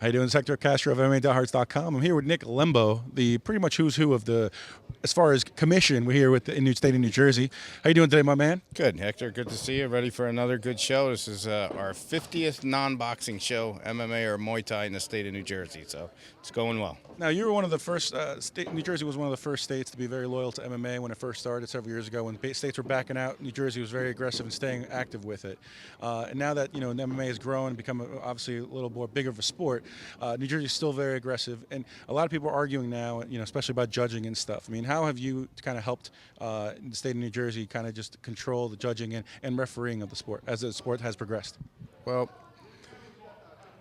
How you doing? It's Hector Castro of MMA.Hearts.com. I'm here with Nick Lembo, the pretty much who's who of the, as far as commission, we're here with the in the state of New Jersey. How you doing today, my man? Good, Hector. Good to see you. Ready for another good show. This is our 50th non-boxing show, MMA or Muay Thai in the state of New Jersey, so it's going well. Now, you were one of the first, New Jersey was one of the first states to be very loyal to MMA when it first started several years ago. When states were backing out, New Jersey was very aggressive in staying active with it. And now that, MMA has grown and become obviously a little more bigger of a sport, New Jersey is still very aggressive. And a lot of people are arguing now, especially about judging and stuff. I mean, how have you kind of helped in the state of New Jersey kind of just control the judging and refereeing of the sport as the sport has progressed? Well,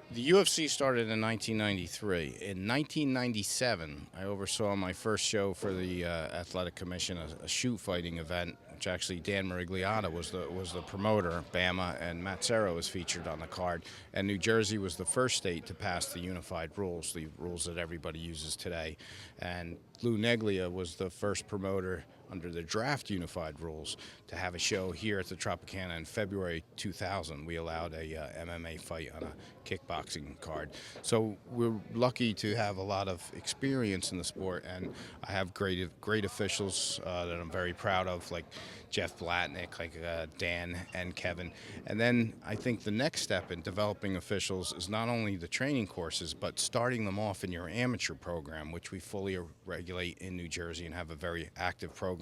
the UFC started in 1993. In 1997, I oversaw my first show for the Athletic Commission, a shoot fighting event, which actually Dan Marigliata was the promoter. Bama and Matt Serra was featured on the card, and New Jersey was the first state to pass the unified rules, the rules that everybody uses today. And Lou Neglia was the first promoter under the draft unified rules to have a show here at the Tropicana in February 2000. We allowed a MMA fight on a kickboxing card. So we're lucky to have a lot of experience in the sport, and I have great officials that I'm very proud of, like Jeff Blatnick, like Dan and Kevin. And then I think the next step in developing officials is not only the training courses, but starting them off in your amateur program, which we fully regulate in New Jersey and have a very active program.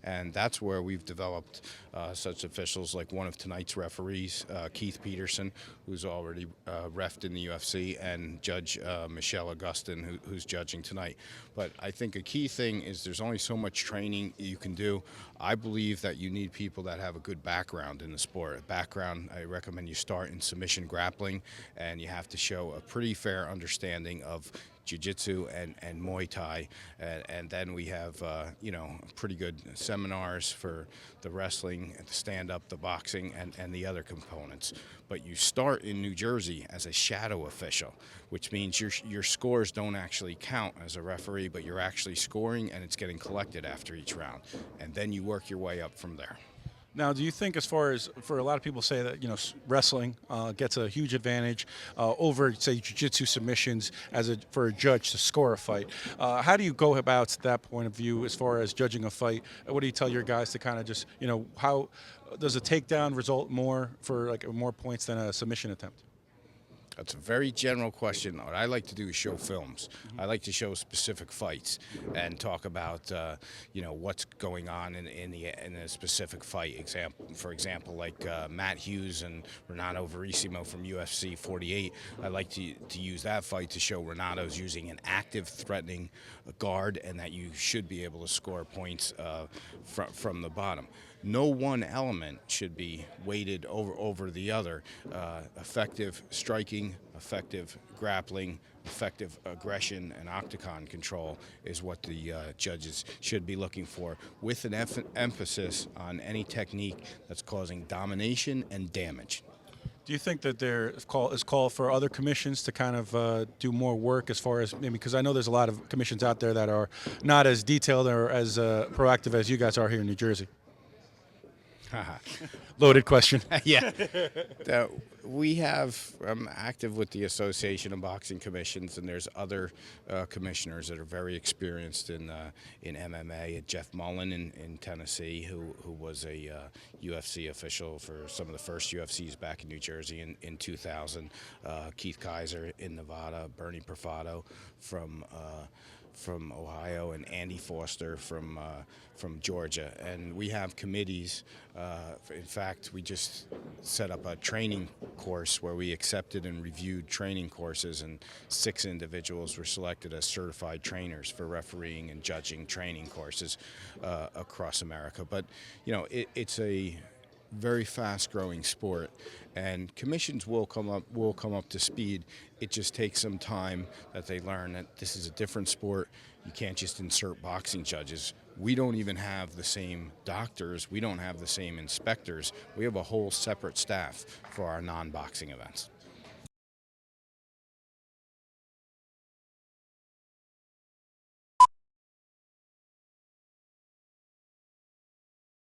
And that's where we've developed such officials like one of tonight's referees, Keith Peterson, who's already refed in the UFC, and Judge Michelle Augustin, who's judging tonight. But I think a key thing is there's only so much training you can do. I believe that you need people that have a good background in the sport. I recommend you start in submission grappling, and you have to show a pretty fair understanding of jiu-jitsu and Muay Thai, and then we have pretty good seminars for the wrestling, the stand-up, the boxing, and the other components. But you start in New Jersey as a shadow official, which means your scores don't actually count as a referee, but you're actually scoring, and it's getting collected after each round, and then you work your way up from there. Now, do you think, as far as for a lot of people say that wrestling gets a huge advantage over, say, jiu-jitsu submissions for a judge to score a fight? How do you go about that point of view as far as judging a fight? What do you tell your guys to kind of just how does a takedown result more for more points than a submission attempt? That's a very general question. What I like to do is show films. I like to show specific fights and talk about what's going on in a specific fight. For example, like Matt Hughes and Renato Verissimo from UFC 48. I like to use that fight to show Renato's using an active, threatening guard, and that you should be able to score points from the bottom. No one element should be weighted over the other. Effective striking, effective grappling, effective aggression, and octagon control is what the judges should be looking for, with an emphasis on any technique that's causing domination and damage. Do you think that there is call for other commissions to kind of do more work as far as maybe, because I know there's a lot of commissions out there that are not as detailed or as proactive as you guys are here in New Jersey? Loaded question. Yeah. We have, I'm active with the Association of Boxing Commissions, and there's other commissioners that are very experienced in MMA. Jeff Mullen in Tennessee, who was a UFC official for some of the first UFCs back in New Jersey in 2000. Keith Kaiser in Nevada, Bernie Perfato from Ohio, and Andy Foster from Georgia. And we have committees. In fact, we just set up a training course where we accepted and reviewed training courses, and 6 individuals were selected as certified trainers for refereeing and judging training courses across America. But it's a very fast-growing sport, and commissions will come up to speed. It just takes some time that they learn that this is a different sport. You can't just insert boxing judges. We don't even have the same doctors. We don't have the same inspectors. We have a whole separate staff for our non-boxing events.